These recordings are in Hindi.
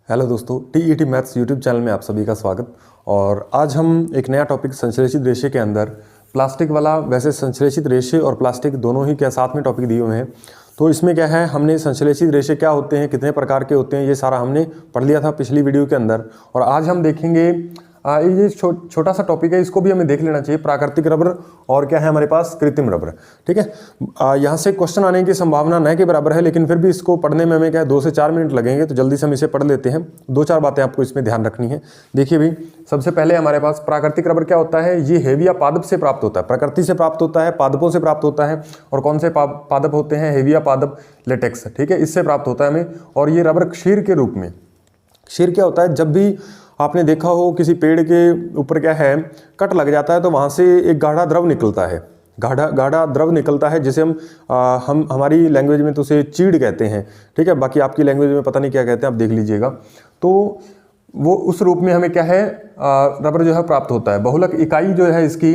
हेलो दोस्तों, टीईटी मैथ्स यूट्यूब चैनल में आप सभी का स्वागत। और आज हम एक नया टॉपिक संश्लेषित रेशे के अंदर प्लास्टिक वाला, वैसे संश्लेषित रेशे और प्लास्टिक दोनों ही क्या साथ में टॉपिक दिए हुए हैं। तो इसमें क्या है, हमने संश्लेषित रेशे क्या होते हैं, कितने प्रकार के होते हैं, ये सारा हमने पढ़ लिया था पिछली वीडियो के अंदर। और आज हम देखेंगे ये छोटा सा टॉपिक है, इसको भी हमें देख लेना चाहिए। प्राकृतिक रबर और क्या है हमारे पास, कृत्रिम रबर। ठीक है, यहाँ से क्वेश्चन आने की संभावना न के बराबर है, लेकिन फिर भी इसको पढ़ने में हमें क्या है 2 से 4 मिनट लगेंगे, तो जल्दी से हम इसे पढ़ लेते हैं। 2-4 बातें आपको इसमें ध्यान रखनी है। देखिए भाई, सबसे पहले हमारे पास प्राकृतिक रबर क्या होता है, ये हेविया पादप से प्राप्त होता है, प्रकृति से प्राप्त होता है, पादपों से प्राप्त होता है। और कौन से पादप होते हैं, हेविया पादप, लेटेक्स। ठीक है, इससे प्राप्त होता है हमें। और ये रबर क्षीर के रूप में, क्षीर क्या होता है, जब भी आपने देखा हो किसी पेड़ के ऊपर क्या है कट लग जाता है तो वहाँ से एक गाढ़ा द्रव निकलता है, गाढ़ा द्रव निकलता है, जिसे हम हमारी लैंग्वेज में तो उसे चीड़ कहते हैं। ठीक है, बाकी आपकी लैंग्वेज में पता नहीं क्या कहते हैं, आप देख लीजिएगा। तो वो उस रूप में हमें क्या है रबर जो है प्राप्त होता है। बहुलक इकाई जो है इसकी,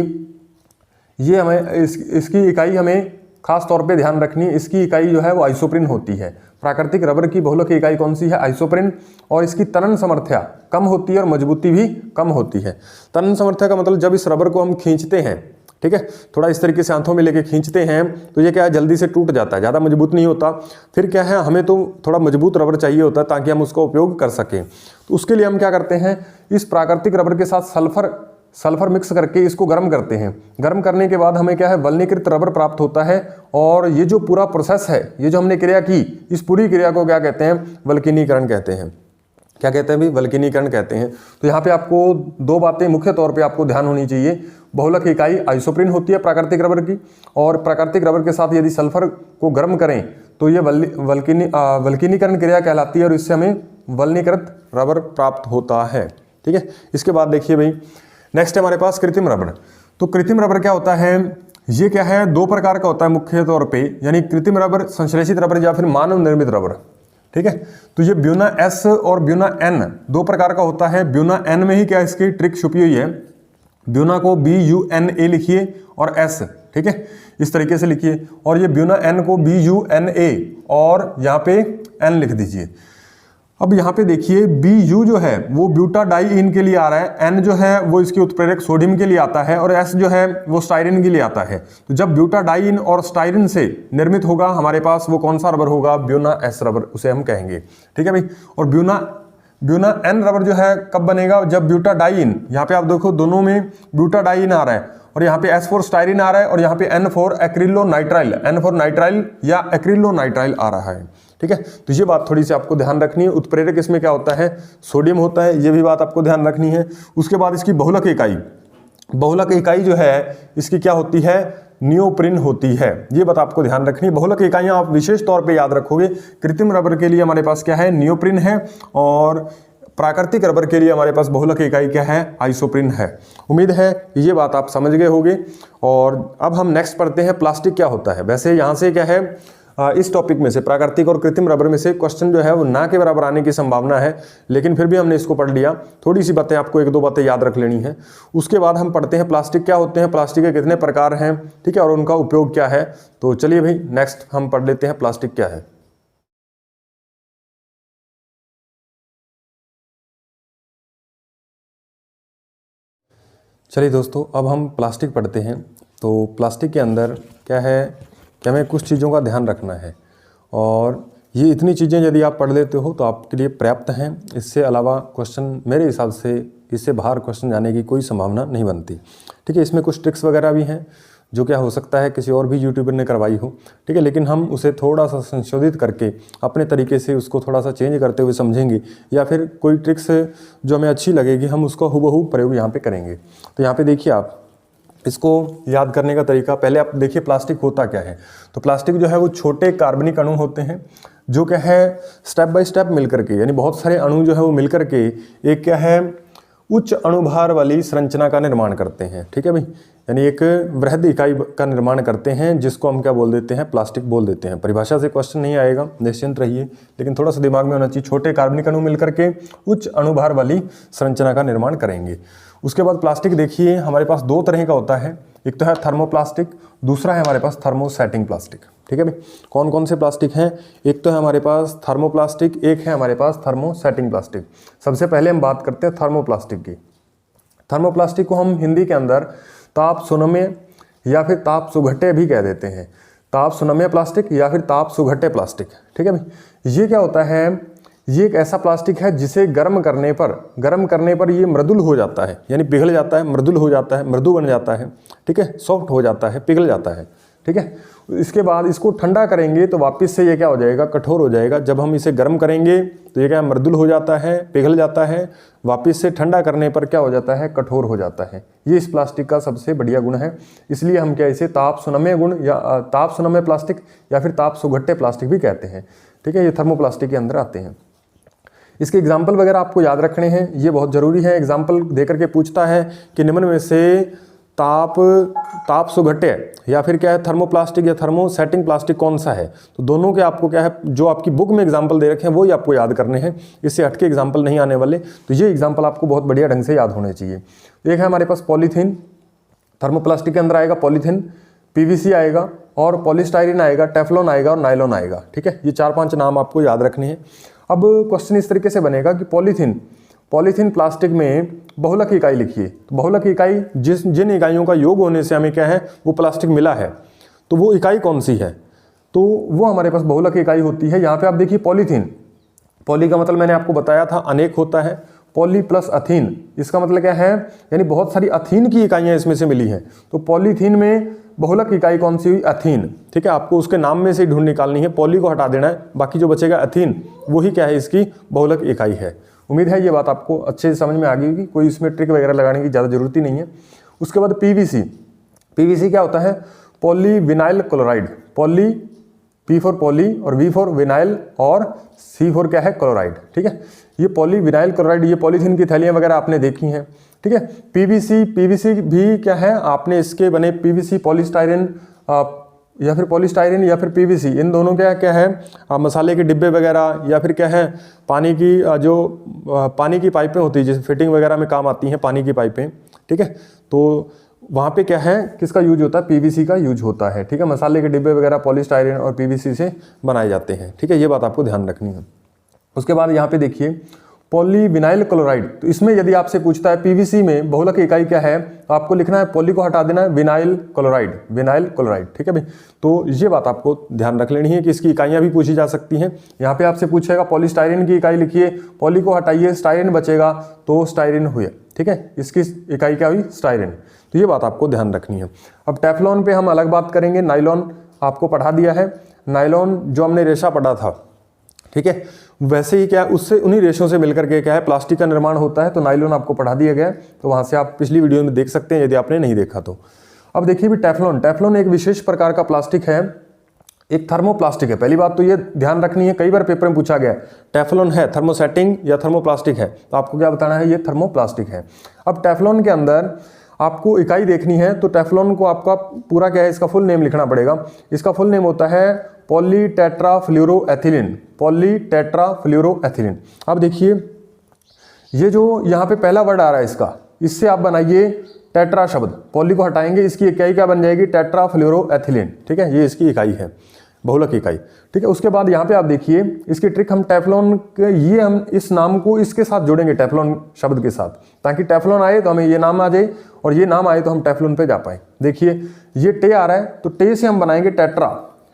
ये हमें इसकी इकाई हमें खास तौर पे ध्यान रखनी है। इसकी इकाई जो है वो आइसोप्रिन होती है। प्राकृतिक रबर की बहुलक इकाई कौन सी है, आइसोप्रिन। और इसकी तनन सामर्थ्य कम होती है और मजबूती भी कम होती है। तनन सामर्थ्य का मतलब जब इस रबर को हम खींचते हैं, ठीक है, थोड़ा इस तरीके से हाथों में लेके खींचते हैं तो ये क्या है जल्दी से टूट जाता है, ज़्यादा मजबूत नहीं होता। फिर क्या है, हमें तो थोड़ा मजबूत रबर चाहिए होता है ताकि हम उसका उपयोग कर सकें। तो उसके लिए हम क्या करते हैं, इस प्राकृतिक रबर के साथ सल्फर मिक्स करके इसको गर्म करते हैं। गर्म करने के बाद हमें क्या है वल्नीकृत रबर प्राप्त होता है। और ये जो पूरा प्रोसेस है, ये जो हमने क्रिया की, इस पूरी क्रिया को क्या कहते हैं, वल्कनीकरण कहते हैं। क्या कहते हैं भाई, वल्कनीकरण कहते हैं। तो यहाँ पे आपको 2 बातें मुख्य तौर पे आपको ध्यान होनी चाहिए। बहुलक इकाई आइसोप्रिन होती है प्राकृतिक रबर की, और प्राकृतिक रबर के साथ यदि सल्फर को गर्म करें तो ये वल्कनीकरण क्रिया कहलाती है, और इससे हमें वल्नीकृत रबर प्राप्त होता है। ठीक है, इसके बाद देखिए भाई, नेक्स्ट है हमारे पास कृत्रिम रबर। तो कृत्रिम रबर क्या होता है, ये क्या है 2 प्रकार का होता है मुख्य तौर पे, यानी कृत्रिम रबर, संश्लेषित रबर या फिर मानव निर्मित रबर। ठीक है, तो ये ब्यूना एस और ब्यूना एन 2 प्रकार का होता है। ब्यूना एन में ही क्या इसकी ट्रिक छुपी हुई है, ब्यूना को BUNA लिखिए और एस, ठीक है, इस तरीके से लिखिए। और ये ब्यूना एन को BUNA और यहाँ पे एन लिख दीजिए। अब यहाँ पे देखिए BU जो है वो ब्यूटाडाइइन के लिए आ रहा है, N जो है वो इसके उत्प्रेरक सोडियम के लिए आता है, और S जो है वो स्टाइरिन के लिए आता है। तो जब ब्यूटाडाइइन और स्टाइरिन से निर्मित होगा हमारे पास, वो कौन सा रबर होगा, ब्यूना एस रबर उसे हम कहेंगे। ठीक है भाई, और ब्यूना एन रबर जो है कब बनेगा, जब ब्यूटाडाइइन, यहाँ पे आप देखो दोनों में ब्यूटाडाइइन आ रहा है, और यहाँ पे S4 स्टाइरिन आ रहा है, और यहाँ पे N4 एक्रिलोनाइट्राइल, N4 नाइट्राइल या एक्रिलोनाइट्राइल आ रहा है। ठीक है, तो ये बात थोड़ी सी आपको ध्यान रखनी है। उत्प्रेरक इसमें क्या होता है, सोडियम होता है, ये भी बात आपको ध्यान रखनी है। उसके बाद इसकी बहुलक इकाई जो है इसकी क्या होती है, नियोप्रिन होती है। ये बात आपको ध्यान रखनी है। बहुलक इकाइयां आप विशेष तौर पे याद रखोगे। कृत्रिम रबर के लिए हमारे पास क्या है, नियोप्रिन है, और प्राकृतिक रबर के लिए हमारे पास बहुलक इकाई क्या है, आइसोप्रिन है। उम्मीद है ये बात आप समझ गए होंगे। और अब हम नेक्स्ट पढ़ते हैं प्लास्टिक क्या होता है। वैसे यहाँ से क्या है, इस टॉपिक में से, प्राकृतिक और कृत्रिम रबर में से क्वेश्चन जो है वो ना के बराबर आने की संभावना है, लेकिन फिर भी हमने इसको पढ़ लिया। थोड़ी सी बातें आपको 1-2 बातें याद रख लेनी है। उसके बाद हम पढ़ते हैं प्लास्टिक क्या होते हैं, प्लास्टिक के कितने प्रकार हैं, ठीक है, और उनका उपयोग क्या है। तो चलिए भाई, नेक्स्ट हम पढ़ लेते हैं प्लास्टिक क्या है। चलिए दोस्तों, अब हम प्लास्टिक पढ़ते हैं। तो प्लास्टिक के अंदर क्या है कि हमें कुछ चीज़ों का ध्यान रखना है, और ये इतनी चीज़ें यदि आप पढ़ लेते हो तो आपके लिए पर्याप्त हैं। इससे अलावा क्वेश्चन मेरे हिसाब से, इससे बाहर क्वेश्चन जाने की कोई संभावना नहीं बनती। ठीक है, इसमें कुछ ट्रिक्स वगैरह भी हैं जो क्या हो सकता है किसी और भी यूट्यूबर ने करवाई हो, ठीक है, लेकिन हम उसे थोड़ा सा संशोधित करके अपने तरीके से उसको थोड़ा सा चेंज करते हुए समझेंगे, या फिर कोई ट्रिक्स जो हमें अच्छी लगेगी हम उसका हूबहू प्रयोग यहाँ पे करेंगे। तो यहाँ पे देखिए, आप इसको याद करने का तरीका, पहले आप देखिए प्लास्टिक होता क्या है। तो प्लास्टिक जो है वो छोटे कार्बनिक अणु होते हैं, जो क्या है स्टेप बाय स्टेप मिलकर के, यानी बहुत सारे अणु जो है वो मिलकर के एक क्या है उच्च अणुभार वाली संरचना का निर्माण करते हैं। ठीक है भाई, यानी एक वृहद इकाई का निर्माण करते हैं, जिसको हम क्या बोल देते हैं, प्लास्टिक बोल देते हैं। परिभाषा से क्वेश्चन नहीं आएगा, निश्चिंत रहिए, लेकिन थोड़ा सा दिमाग में होना चाहिए। छोटे कार्बनिक अणु मिलकर के उच्च अणुभार वाली संरचना का निर्माण करेंगे। उसके बाद प्लास्टिक देखिए हमारे पास 2 तरह का होता है। एक तो है थर्मोप्लास्टिक, दूसरा है हमारे पास थर्मोसेटिंग प्लास्टिक। ठीक है भाई, कौन कौन से प्लास्टिक हैं? एक तो है हमारे पास थर्मोप्लास्टिक, एक है हमारे पास थर्मोसेटिंग प्लास्टिक। सबसे पहले हम बात करते हैं थर्मोप्लास्टिक की। थर्मोप्लास्टिक को हम हिंदी के अंदर ताप सुनम्य या फिर ताप सुघट्य भी कह देते हैं। ताप सुनम्य प्लास्टिक या फिर ताप सुघट्य प्लास्टिक। ठीक है भाई, ये क्या होता है? ये एक ऐसा प्लास्टिक है जिसे गर्म करने पर ये मृदुल हो जाता है, यानी पिघल जाता है, मृदुल हो जाता है, मृदु बन जाता है। ठीक है, सॉफ्ट हो जाता है, पिघल जाता है। ठीक है, इसके बाद इसको ठंडा करेंगे तो वापस से ये क्या हो जाएगा? कठोर हो जाएगा। जब हम इसे गर्म करेंगे तो ये क्या मृदुल हो जाता है, पिघल जाता है, वापस से ठंडा करने पर क्या हो जाता है? कठोर हो जाता है। ये इस प्लास्टिक का सबसे बढ़िया गुण है, इसलिए हम क्या इसे ताप सुनम्य गुण या ताप सुनम्य प्लास्टिक या फिर ताप सुघट्य प्लास्टिक भी कहते हैं। ठीक है, ये थर्मोप्लास्टिक के अंदर आते हैं। इसके एग्जाम्पल वगैरह आपको याद रखने हैं, ये बहुत ज़रूरी है। एग्जाम्पल देकर के पूछता है कि निम्न में से ताप सुघट्य या फिर क्या है थर्मोप्लास्टिक या थर्मोसेटिंग प्लास्टिक कौन सा है? तो दोनों के आपको क्या है, जो आपकी बुक में एग्जाम्पल दे रखे हैं वही आपको याद करने हैं, इससे हटके एग्जाम्पल नहीं आने वाले। तो ये एग्जाम्पल आपको बहुत बढ़िया ढंग से याद होने चाहिए। एक है हमारे पास पॉलीथीन, थर्मोप्लास्टिक के अंदर आएगा पॉलीथीन, पीवीसी आएगा और पॉलीस्टाइरीन आएगा, टेफ्लॉन आएगा और नायलॉन आएगा। ठीक है, ये 4-5 नाम आपको याद रखने हैं। अब क्वेश्चन इस तरीके से बनेगा कि पॉलीथीन प्लास्टिक में बहुलक इकाई लिखिए। तो बहुलक इकाई जिन इकाइयों का योग होने से हमें क्या है वो प्लास्टिक मिला है, तो वो इकाई कौन सी है? तो वो हमारे पास बहुलक इकाई होती है। यहाँ पे आप देखिए पॉलीथीन, पॉली का मतलब मैंने आपको बताया था अनेक होता है, पॉली प्लस अथीन, इसका मतलब क्या है? यानी बहुत सारी अथीन की इकाइयाँ इसमें से मिली हैं। तो पॉलीथीन में बहुलक इकाई कौन सी हुई? अथीन। ठीक है, आपको उसके नाम में से ढूंढ निकालनी है, पॉली को हटा देना है, बाकी जो बचेगा अथीन, वही क्या है इसकी बहुलक इकाई है। उम्मीद है ये बात आपको अच्छे से समझ में आ गई होगी, कोई इसमें ट्रिक वगैरह लगाने की ज़्यादा जरूरत ही नहीं है। उसके बाद पीवीसी क्या होता है? Polyvinyl chloride. Poly, P for poly और वी फॉर विनाइल और सी फॉर क्या है? क्लोराइड। ठीक है, ये पॉलीविनाइल क्लोराइड, ये पॉलीथीन की थैलियाँ वगैरह आपने देखी हैं। ठीक है, पीवीसी भी क्या है? आपने इसके बने पीवीसी, पॉलीस्टाइरिन या फिर पॉलीस्टाइरिन या फिर पीवीसी, इन दोनों क्या है? मसाले के डिब्बे वगैरह या फिर क्या है पानी की पानी की पाइपें होती है, जैसे फिटिंग वगैरह में काम आती हैं पानी की पाइपें। ठीक है, तो वहाँ पे क्या है, किसका यूज होता है? पीवीसी का यूज होता है। ठीक है, मसाले के डिब्बे वगैरह पॉलीस्टाइरिन और पीवीसी से बनाए जाते हैं। ठीक है, ये बात आपको ध्यान रखनी है। उसके बाद यहाँ पे देखिए पॉलीविनाइल क्लोराइड, तो इसमें यदि आपसे पूछता है पीवीसी में बहुलक इकाई क्या है, तो आपको लिखना है पॉली को हटा देना है विनाइल क्लोराइड। ठीक है भाई, तो ये बात आपको ध्यान रख लेनी है कि इसकी इकाइयाँ भी पूछी जा सकती हैं। यहाँ पे आपसे पूछेगा पॉलीस्टाइरिन की इकाई लिखिए, पॉली को हटाइए, स्टाइरिन बचेगा तो स्टाइरिन हुए। ठीक है, इसकी इकाई क्या हुई? स्टाइरिन। तो ये बात आपको ध्यान रखनी है। अब टेफ्लॉन पे हम अलग बात करेंगे। नायलॉन आपको पढ़ा दिया है, नायलॉन जो हमने रेशा पढ़ा था। ठीक है, वैसे ही क्या उससे उन्हीं रेशों से मिलकर के क्या है प्लास्टिक का निर्माण होता है। तो नायलॉन आपको पढ़ा दिया गया है, तो वहाँ से आप पिछली वीडियो में देख सकते हैं यदि आपने नहीं देखा तो। अब देखिए भी टेफ्लॉन एक विशेष प्रकार का प्लास्टिक है, एक थर्मोप्लास्टिक है। पहली बात तो ये ध्यान रखनी है, कई बार पेपर में पूछा गया टेफ्लॉन है थर्मोसेटिंग या थर्मोप्लास्टिक है, तो आपको क्या बताना है? ये थर्मोप्लास्टिक है। अब टेफ्लॉन के अंदर आपको इकाई देखनी है, तो टेफ्लॉन को आपका पूरा क्या है, इसका फुल नेम लिखना पड़ेगा। इसका फुल नेम होता है पॉलीटेट्राफ्लोरोएथिलीन। अब देखिए ये जो यहाँ पे पहला वर्ड आ रहा है इसका, इससे आप बनाइए टेट्रा शब्द, पॉली को हटाएंगे, इसकी इकाई क्या बन जाएगी? टेट्राफ्लोरोएथिलीन। ठीक है, ये इसकी इकाई है, बहुलक इकाई। ठीक है, उसके बाद यहाँ पे आप देखिए इसकी ट्रिक, हम टेफ्लॉन के ये हम इस नाम को इसके साथ जोड़ेंगे, टेफ्लॉन शब्द के साथ, ताकि टेफ्लॉन आए तो हमें ये नाम आ जाए और ये नाम आए तो हम टेफ्लॉन पे जा पाए। देखिए ये टे आ रहा है, तो टे से हम बनाएंगे टेट्रा।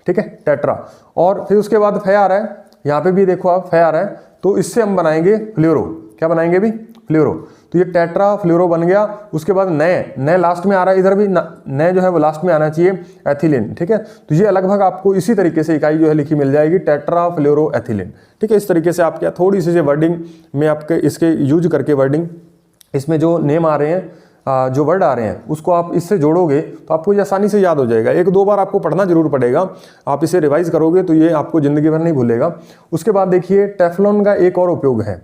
ठीक है, टेट्रा। और फिर उसके बाद फे आ रहा है, यहाँ पे भी देखो आप फे आ रहा है, तो इससे हम बनाएंगे फ्लोरो। क्या बनाएंगे भी? फ्लोरो। तो ये टेट्रा फ्लोरो बन गया। उसके बाद नए लास्ट में आ रहा है, इधर भी नए जो है वो लास्ट में आना चाहिए, एथिलीन। ठीक है, तो ये लगभग आपको इसी तरीके से इकाई जो है लिखी मिल जाएगी, टेट्रा फ्लोरोएथिलीन। ठीक है, इस तरीके से आप क्या थोड़ी सी वर्डिंग में आपके इसके यूज करके वर्डिंग, इसमें जो नेम आ रहे हैं, जो वर्ड आ रहे हैं, उसको आप इससे जोड़ोगे तो आपको ये आसानी से याद हो जाएगा। 1-2 बार आपको पढ़ना जरूर पड़ेगा, आप इसे रिवाइज करोगे तो ये आपको जिंदगी भर नहीं भूलेगा। उसके बाद देखिए टेफ्लॉन का एक और उपयोग है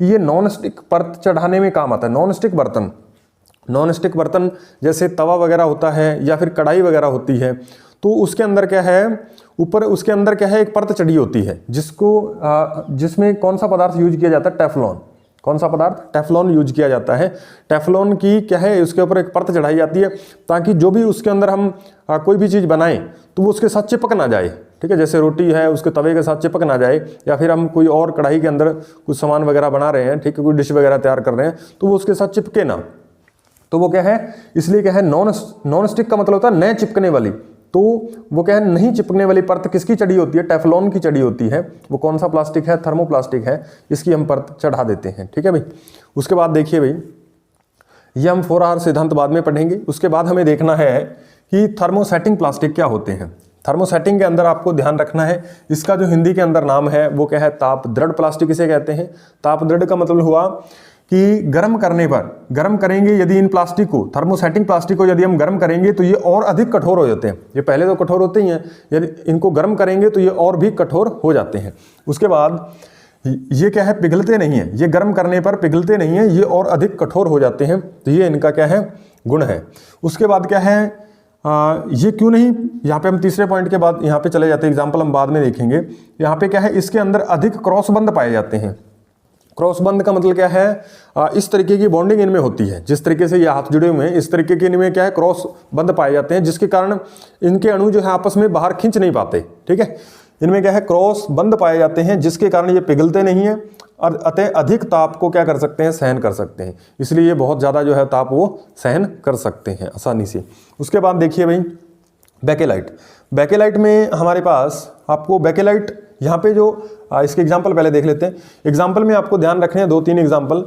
कि ये नॉन स्टिक परत चढ़ाने में काम आता है। नॉन स्टिक बर्तन जैसे तवा वगैरह होता है या फिर कढ़ाई वगैरह होती है, तो उसके अंदर क्या है, ऊपर उसके अंदर क्या है, एक परत चढ़ी होती है, जिसमें कौन सा पदार्थ यूज किया जाता है? टेफ्लॉन। कौन सा पदार्थ? टेफ्लॉन यूज किया जाता है। टेफ्लॉन की क्या है, उसके ऊपर एक परत चढ़ाई जाती है ताकि जो भी उसके अंदर हम कोई भी चीज़ बनाएं तो वो उसके साथ चिपक ना जाए, ठीक है। जैसे रोटी है उसके तवे के साथ चिपक ना जाए, या फिर हम कोई और कढ़ाई के अंदर कुछ सामान वगैरह बना रहे हैं, ठीक है, कोई डिश वगैरह तैयार कर रहे हैं तो वो उसके साथ चिपके ना। तो वो क्या है, इसलिए क्या है, नॉन स्टिक का मतलब होता है न चिपकने वाली। तो वो क्या है, नहीं चिपकने वाली परत किसकी चढ़ी होती है? टेफ्लॉन की चढ़ी होती है। वो कौन सा प्लास्टिक है? थर्मोप्लास्टिक है। इसकी हम परत चढ़ा देते हैं, ठीक है भाई। उसके बाद देखिए भाई, ये हम 4R सिद्धांत बाद में पढ़ेंगे। उसके बाद हमें देखना है कि थर्मोसेटिंग प्लास्टिक क्या होते हैं। थर्मोसेटिंग के अंदर आपको ध्यान रखना है, इसका जो हिंदी के अंदर नाम है वो क्या है? ताप दृढ़ प्लास्टिक इसे कहते हैं। ताप दृढ़ का मतलब हुआ कि गर्म करने पर, गर्म करेंगे यदि इन प्लास्टिक को, थर्मोसेटिंग प्लास्टिक को यदि हम गर्म करेंगे तो ये और अधिक कठोर हो जाते हैं। ये पहले तो कठोर होते ही हैं, यदि इनको गर्म करेंगे तो ये और भी कठोर हो जाते हैं। उसके बाद ये क्या है, पिघलते नहीं है, ये गर्म करने पर पिघलते नहीं है, ये और अधिक कठोर हो जाते हैं। तो ये इनका क्या है, गुण है। उसके बाद क्या है, ये क्यों नहीं, यहाँ पे हम तीसरे पॉइंट के बाद यहाँ पे चले जाते हैं, एग्जाम्पल हम बाद में देखेंगे। यहाँ पे क्या है, इसके अंदर अधिक क्रॉसबंध पाए जाते हैं। क्रॉसबंध का मतलब क्या है, इस तरीके की बॉन्डिंग इनमें होती है, जिस तरीके से ये हाथ जुड़े हुए हैं इस तरीके के इनमें क्या है, क्रॉस बंध पाए जाते हैं, जिसके कारण इनके अणु जो है आपस में बाहर खींच नहीं पाते, ठीक है। इनमें क्या है, क्रॉस बंध पाए जाते हैं, जिसके कारण ये पिघलते नहीं है और अतः अधिक ताप को क्या कर सकते हैं, सहन कर सकते हैं। इसलिए ये बहुत ज़्यादा जो है ताप वो सहन कर सकते हैं आसानी से। उसके बाद देखिए भाई, बेकेलाइट। बेकेलाइट में हमारे पास आपको बेकेलाइट, यहाँ पे जो इसके एग्जाम्पल पहले देख लेते हैं। एग्जाम्पल में आपको ध्यान रखने हैं 2-3 एग्जाम्पल।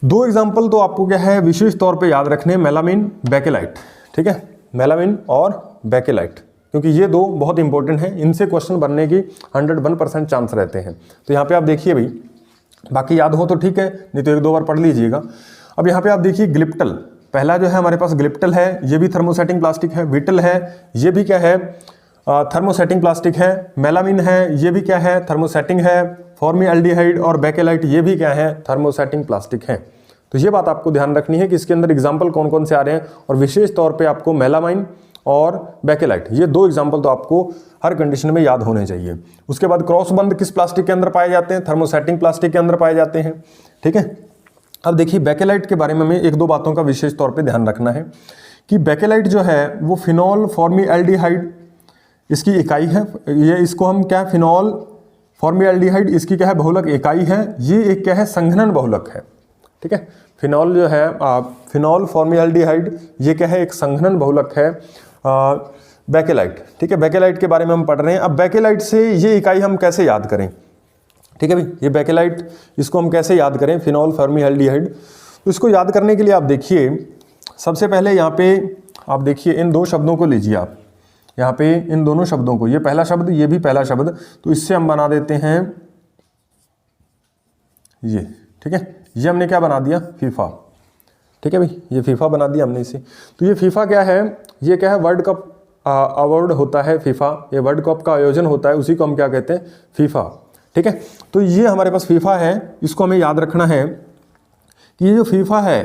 2 एग्जाम्पल तो आपको क्या है, विशेष तौर पे याद रखने हैं, मेलामिन, बेकेलाइट, ठीक है। मेलामिन और बेकेलाइट, क्योंकि ये 2 बहुत इंपॉर्टेंट हैं, इनसे क्वेश्चन बनने की 101% चांस रहते हैं। तो यहाँ पे आप देखिए भाई, बाकी याद हो तो ठीक है, नहीं तो 1-2 बार पढ़ लीजिएगा। अब यहाँ पे आप देखिए ग्लिप्टल, पहला जो है हमारे पास ग्लिप्टल है, ये भी थर्मोसेटिंग प्लास्टिक है। विटल है, ये भी क्या है, थर्मोसेटिंग प्लास्टिक है। मेलामिन है, ये भी क्या है, थर्मोसेटिंग है। फॉर्मल्डिहाइड और बेकेलाइट, ये भी क्या है, थर्मोसेटिंग प्लास्टिक है। तो ये बात आपको ध्यान रखनी है कि इसके अंदर एग्जाम्पल कौन कौन से आ रहे हैं, और विशेष तौर पे आपको मेलामाइन और बेकेलाइट, ये 2 एग्जाम्पल तो आपको हर कंडीशन में याद होने चाहिए। उसके बाद क्रॉसबंध किस प्लास्टिक के अंदर पाए जाते हैं, थर्मोसेटिंग प्लास्टिक के अंदर पाए जाते हैं, ठीक है। अब देखिए बेकेलाइट के बारे में हमें 1-2 बातों का विशेष तौर पे ध्यान रखना है कि बेकेलाइट जो है वो फिनॉल फॉर्मल्डिहाइड इसकी इकाई है। ये इसको हम क्या, फिनॉल फॉर्मल्डिहाइड इसकी क्या है, बहुलक इकाई है। ये एक क्या है, संघनन बहुलक है, ठीक है। फिनॉल जो है, फिनॉल फॉर्मल्डिहाइड, ये क्या है, एक संघनन बहुलक है बेकेलाइट, ठीक है। बेकेलाइट के बारे में हम पढ़ रहे हैं। अब बेकेलाइट से ये इकाई हम कैसे याद करें, ठीक है भाई, ये बेकेलाइट, इसको हम कैसे याद करें, फिनॉल फॉर्मल्डिहाइड। तो इसको याद करने के लिए आप देखिए, सबसे पहले यहाँ पे आप देखिए, इन 2 शब्दों को लीजिए आप, यहाँ पे इन दोनों शब्दों को, ये पहला शब्द, ये भी पहला शब्द, तो इससे हम बना देते हैं ये, ठीक है। ये हमने क्या बना दिया, फीफा, ठीक है भाई, ये फीफा बना दिया हमने इसे। तो ये फीफा क्या है, ये क्या है, वर्ल्ड कप अवार्ड होता है फीफा, ये वर्ल्ड कप का आयोजन होता है, उसी को हम क्या कहते हैं, फीफा, ठीक है। तो ये हमारे पास फीफा है, इसको हमें याद रखना है कि ये जो फीफा है,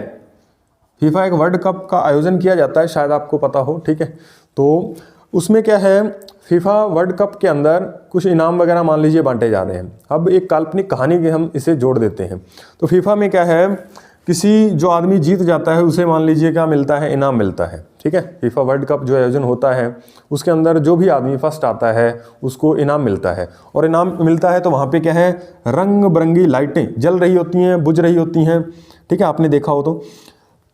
फीफा एक वर्ल्ड कप का आयोजन किया जाता है, शायद आपको पता हो, ठीक है। तो उसमें क्या है, फीफा वर्ल्ड कप के अंदर कुछ इनाम वगैरह मान लीजिए बांटे जा रहे हैं। अब एक काल्पनिक कहानी के हम इसे जोड़ देते हैं। तो फीफा में क्या है, किसी जो आदमी जीत जाता है उसे मान लीजिए क्या मिलता है, इनाम मिलता है, ठीक है। फीफा वर्ल्ड कप जो आयोजन होता है उसके अंदर जो भी आदमी फर्स्ट आता है उसको इनाम मिलता है, और इनाम मिलता है तो वहाँ पे क्या है, रंग बिरंगी लाइटें जल रही होती हैं, बुझ रही होती हैं, ठीक है। आपने देखा हो तो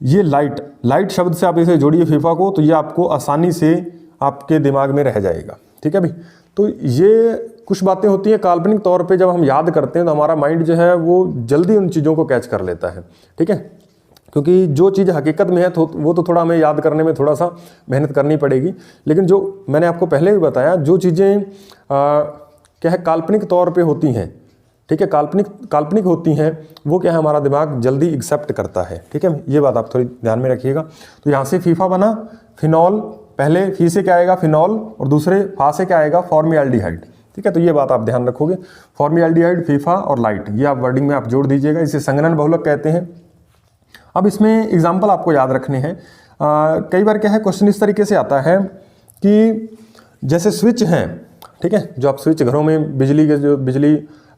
ये लाइट शब्द से आप इसे जोड़िए फीफा को, तो ये आपको आसानी से आपके दिमाग में रह जाएगा, ठीक है भाई। तो ये कुछ बातें होती हैं काल्पनिक तौर पे, जब हम याद करते हैं तो हमारा माइंड जो है वो जल्दी उन चीज़ों को कैच कर लेता है, ठीक है। क्योंकि जो चीज़ हकीकत में है तो वो तो थोड़ा हमें याद करने में थोड़ा सा मेहनत करनी पड़ेगी, लेकिन जो मैंने आपको पहले भी बताया, जो चीज़ें क्या है, काल्पनिक तौर पे होती हैं, ठीक है, काल्पनिक होती हैं, वो क्या है, हमारा दिमाग जल्दी एक्सेप्ट करता है, ठीक है। ये बात आप थोड़ी ध्यान में रखिएगा। तो यहाँ से फीफा बना, फिनॉल, पहले फी से क्या आएगा, फिनॉल, और दूसरे फा से क्या आएगा, फॉर्मल्डिहाइड, ठीक है। तो ये बात आप ध्यान रखोगे, फॉर्मल्डिहाइड, फीफा और लाइट, ये आप वर्डिंग में आप जोड़ दीजिएगा, इसे संघनन बहुलक कहते हैं। अब इसमें एग्जाम्पल आपको याद रखने हैं। कई बार क्या है, क्वेश्चन इस तरीके से आता है कि जैसे स्विच हैं, ठीक है, जो आप स्विच घरों में बिजली के जो बिजली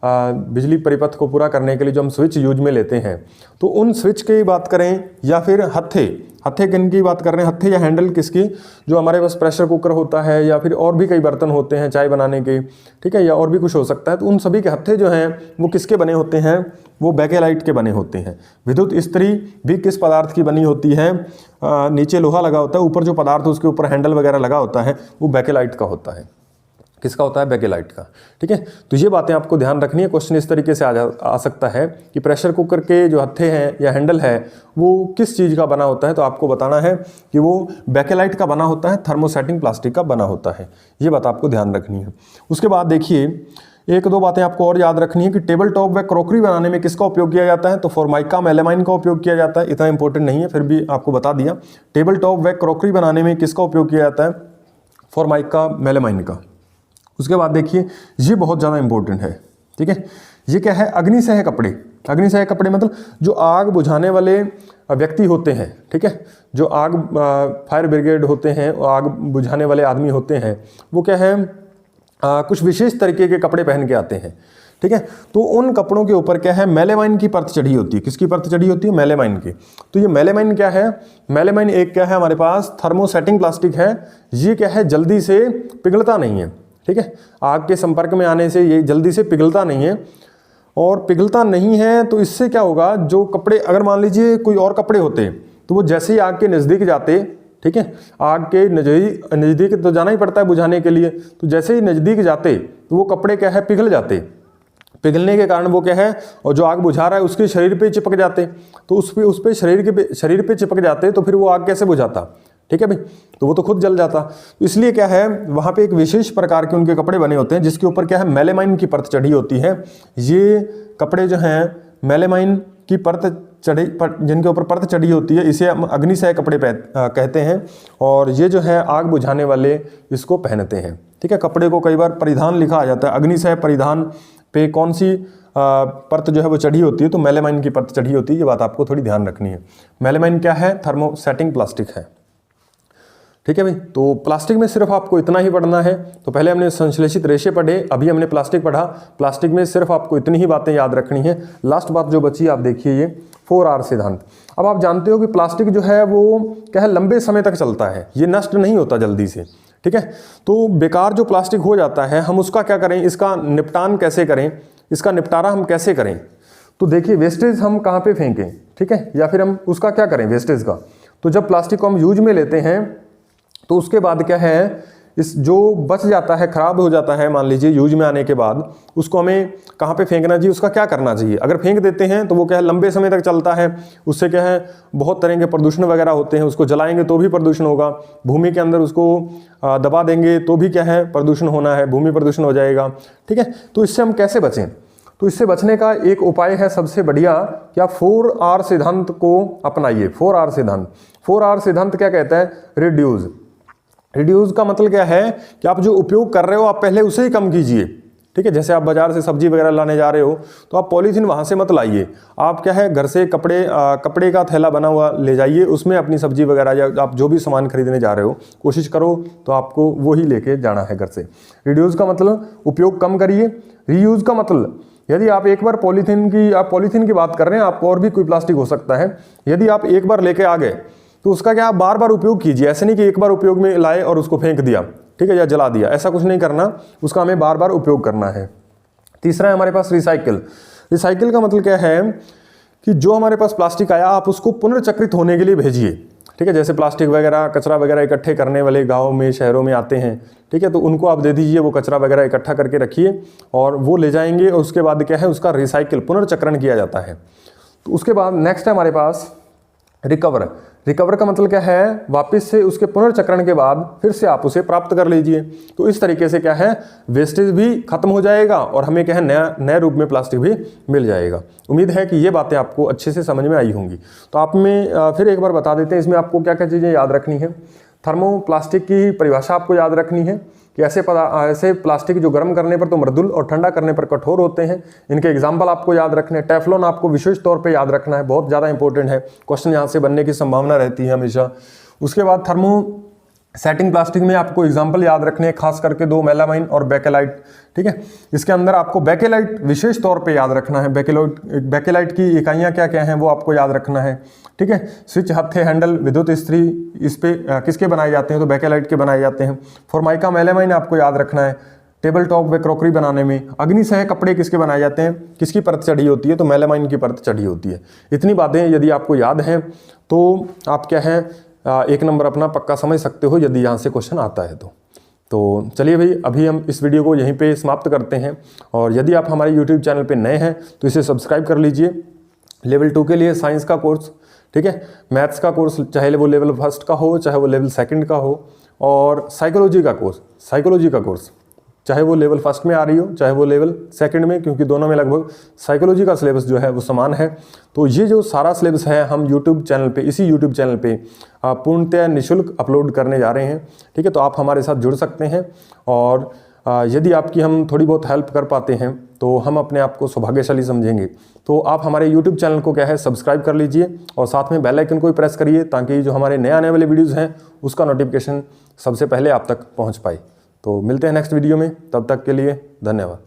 बिजली परिपथ को पूरा करने के लिए जो हम स्विच यूज में लेते हैं, तो उन स्विच की बात करें या फिर हत्थे किन की बात कर रहे हैं, हत्थे या हैंडल किसकी, जो हमारे पास प्रेशर कुकर होता है या फिर और भी कई बर्तन होते हैं चाय बनाने के, ठीक है, या और भी कुछ हो सकता है, तो उन सभी के हत्थे जो हैं वो किसके बने होते हैं, वो बेकेलाइट के बने होते हैं। विद्युत इस्त्री भी किस पदार्थ की बनी होती है, नीचे लोहा लगा होता है, ऊपर जो पदार्थ उसके ऊपर हैंडल वगैरह लगा होता है वो बेकेलाइट का होता है। किसका होता है, बेकेलाइट का, ठीक है। तो ये बातें आपको ध्यान रखनी है। क्वेश्चन इस तरीके से आ सकता है कि प्रेशर कुकर के जो हत्थे हैं या हैंडल है वो किस चीज़ का बना होता है, तो आपको बताना है कि वो बेकेलाइट का बना होता है, थर्मोसेटिंग प्लास्टिक का बना होता है। ये बात आपको ध्यान रखनी है। उसके बाद देखिए एक दो बातें आपको और याद रखनी है कि टेबल टॉप व क्रॉकरी बनाने में किसका उपयोग किया जाता है, तो फॉर्माइका मेलामाइन का उपयोग किया जाता है। इतना इंपॉर्टेंट नहीं है, फिर भी आपको बता दिया। टेबल टॉप व क्रॉकरी बनाने में किसका उपयोग किया जाता है, फॉर्माइका मेलामाइन का। उसके बाद देखिए ये बहुत ज़्यादा इंपॉर्टेंट है, ठीक है। ये क्या है, अग्निसह कपड़े। अग्निसह कपड़े मतलब जो आग बुझाने वाले व्यक्ति होते हैं, ठीक है, जो आग फायर ब्रिगेड होते हैं, आग बुझाने वाले आदमी होते हैं, वो क्या है कुछ विशेष तरीके के कपड़े पहन के आते हैं, ठीक है। तो उन कपड़ों के ऊपर क्या है, मेलामाइन की परत चढ़ी होती है। किसकी परत चढ़ी होती है, मेलामाइन की। तो ये मेलामाइन क्या है, मेलामाइन एक क्या है हमारे पास थर्मोसेटिंग प्लास्टिक है। ये क्या है, जल्दी से पिघलता नहीं है, ठीक है। आग के संपर्क में आने से ये जल्दी से पिघलता नहीं है, और पिघलता नहीं है तो इससे क्या होगा, जो कपड़े अगर मान लीजिए कोई और कपड़े होते तो वो जैसे ही आग के नज़दीक जाते, ठीक है, आग के नज़दीक तो जाना ही पड़ता है बुझाने के लिए, तो जैसे ही नज़दीक जाते तो वो कपड़े क्या है, पिघल जाते। पिघलने के कारण वो क्या है, और जो आग बुझा रहा है उसके शरीर पे चिपक जाते, तो उस पे शरीर पे चिपक जाते, तो फिर वो आग कैसे बुझाता, ठीक है भाई, तो वो तो खुद जल जाता। तो इसलिए क्या है, वहाँ पे एक विशेष प्रकार के उनके कपड़े बने होते हैं जिसके ऊपर क्या है, मेलामाइन की परत चढ़ी होती है। ये कपड़े जो हैं मेलामाइन की परत जिनके ऊपर परत चढ़ी होती है, इसे हम अग्निसह कपड़े कहते हैं। और ये जो है आग बुझाने वाले इसको पहनते हैं, ठीक है। कपड़े को कई बार परिधान लिखा आ जाता है, अग्निसह परिधान पे कौन सी परत जो है वो चढ़ी होती है, तो मेलामाइन की परत चढ़ी होती है। ये बात आपको थोड़ी ध्यान रखनी है। मेलामाइन क्या है, थर्मोसेटिंग प्लास्टिक है, ठीक है भाई। तो प्लास्टिक में सिर्फ आपको इतना ही पढ़ना है। तो पहले हमने संश्लेषित रेशे पढ़े, अभी हमने प्लास्टिक पढ़ा। प्लास्टिक में सिर्फ आपको इतनी ही बातें याद रखनी है। लास्ट बात जो बची आप देखिए, ये 4R सिद्धांत। अब आप जानते हो कि प्लास्टिक जो है वो क्या है, लंबे समय तक चलता है, ये नष्ट नहीं होता जल्दी से, ठीक है। तो बेकार जो प्लास्टिक हो जाता है, हम उसका क्या करें, इसका निपटान कैसे करें, इसका निपटारा हम कैसे करें। तो देखिए वेस्टेज हम कहाँ पे फेंकें, ठीक है, या फिर हम उसका क्या करें वेस्टेज का। तो जब प्लास्टिक को हम यूज में लेते हैं तो उसके बाद क्या है, इस जो बच जाता है, खराब हो जाता है, मान लीजिए यूज में आने के बाद, उसको हमें कहाँ पे फेंकना चाहिए, उसका क्या करना चाहिए। अगर फेंक देते हैं तो वो क्या है, लंबे समय तक चलता है, उससे क्या है बहुत तरह के प्रदूषण वगैरह होते हैं। उसको जलाएंगे तो भी प्रदूषण होगा, भूमि के अंदर उसको दबा देंगे तो भी क्या है प्रदूषण होना है, भूमि प्रदूषण हो जाएगा, ठीक है। तो इससे हम कैसे बचें, तो इससे बचने का एक उपाय है सबसे बढ़िया कि आप 4R सिद्धांत को अपनाइए। 4R सिद्धांत, 4R सिद्धांत क्या कहता है, रिड्यूस। रिड्यूस का मतलब क्या है कि आप जो उपयोग कर रहे हो आप पहले उसे ही कम कीजिए, ठीक है। जैसे आप बाजार से सब्जी वगैरह लाने जा रहे हो तो आप पॉलीथीन वहाँ से मत लाइए, आप क्या है घर से कपड़े का थैला बना हुआ ले जाइए, उसमें अपनी सब्जी वगैरह या आप जो भी सामान खरीदने जा रहे हो कोशिश करो तो आपको वो ही लेके जाना है घर से। रिड्यूस का मतलब उपयोग कम करिए। रीयूज का मतलब यदि आप एक बार पॉलीथीन की बात कर रहे हैं, आप और भी कोई प्लास्टिक हो सकता है, यदि आप एक बार लेके आ गए तो उसका क्या आप बार बार उपयोग कीजिए। ऐसे नहीं कि एक बार उपयोग में लाए और उसको फेंक दिया, ठीक है, या जला दिया, ऐसा कुछ नहीं करना, उसका हमें बार बार उपयोग करना है। तीसरा है हमारे पास रिसाइकिल। रिसाइकिल का मतलब क्या है कि जो हमारे पास प्लास्टिक आया आप उसको पुनर्चक्रित होने के लिए भेजिए, ठीक है। जैसे प्लास्टिक वगैरह कचरा वगैरह इकट्ठे करने वाले गाँव में शहरों में आते हैं, ठीक है, तो उनको आप दे दीजिए, वो कचरा वगैरह इकट्ठा करके रखिए और वो ले जाएंगे और उसके बाद क्या है उसका रिसाइकिल पुनर्चक्रण किया जाता है। तो उसके बाद नेक्स्ट है हमारे पास रिकवर। रिकवर का मतलब क्या है, वापस से उसके पुनर्चक्रण के बाद फिर से आप उसे प्राप्त कर लीजिए। तो इस तरीके से क्या है वेस्टेज भी खत्म हो जाएगा और हमें क्या है नए रूप में प्लास्टिक भी मिल जाएगा। उम्मीद है कि ये बातें आपको अच्छे से समझ में आई होंगी। तो आप में फिर एक बार बता देते हैं इसमें आपको क्या क्या चीज़ें याद रखनी है। थर्मोप्लास्टिक की परिभाषा आपको याद रखनी है कि ऐसे प्लास्टिक जो गर्म करने पर तो मृदुल और ठंडा करने पर कठोर होते हैं। इनके एग्जाम्पल आपको याद रखने हैं। टेफ्लॉन आपको विशेष तौर पे याद रखना है, बहुत ज़्यादा इंपॉर्टेंट है, क्वेश्चन यहाँ से बनने की संभावना रहती है हमेशा। उसके बाद सेटिंग प्लास्टिक में आपको एग्जाम्पल याद रखने हैं, खास करके दो, मेलामाइन और बेकेलाइट। ठीक है, इसके अंदर आपको बेकेलाइट विशेष तौर पे याद रखना है। बेकेलाइट की इकाइयाँ क्या क्या हैं वो आपको याद रखना है। ठीक है, स्विच, हत्थे, हैंडल, विद्युत इस्त्री इस पे किसके बनाए जाते हैं, तो बेकेलाइट के बनाए जाते हैं। फॉर्माइका, मेलामाइन आपको याद रखना है। टेबल टॉप व क्रॉकरी बनाने में अग्निसह कपड़े किसके बनाए जाते हैं, किसकी परत चढ़ी होती है, तो मेलामाइन की परत चढ़ी होती है। इतनी बातें यदि आपको याद हैं तो आप क्या है एक नंबर अपना पक्का समझ सकते हो यदि यहाँ से क्वेश्चन आता है तो चलिए भाई, अभी हम इस वीडियो को यहीं पे समाप्त करते हैं। और यदि आप हमारे यूट्यूब चैनल पे नए हैं तो इसे सब्सक्राइब कर लीजिए। लेवल 2 के लिए साइंस का कोर्स, ठीक है, मैथ्स का कोर्स, चाहे वो लेवल 1 का हो चाहे वो लेवल 2 का हो, और साइकोलॉजी का कोर्स चाहे वो लेवल 1 में आ रही हो चाहे वो लेवल 2 में, क्योंकि दोनों में लगभग साइकोलॉजी का सिलेबस जो है वो समान है। तो ये जो सारा सिलेबस है हम यूट्यूब चैनल पे, इसी यूट्यूब चैनल पे पूर्णतः निःशुल्क अपलोड करने जा रहे हैं। ठीक है, तो आप हमारे साथ जुड़ सकते हैं, और यदि आपकी हम थोड़ी बहुत हेल्प कर पाते हैं तो हम अपने आप को सौभाग्यशाली समझेंगे। तो आप हमारे यूट्यूब चैनल को क्या है सब्सक्राइब कर लीजिए, और साथ में बेल आइकन को भी प्रेस करिए, ताकि जो हमारे नए आने वाले वीडियोज़ हैं उसका नोटिफिकेशन सबसे पहले आप तक पहुँच पाए। तो मिलते हैं नेक्स्ट वीडियो में, तब तक के लिए धन्यवाद।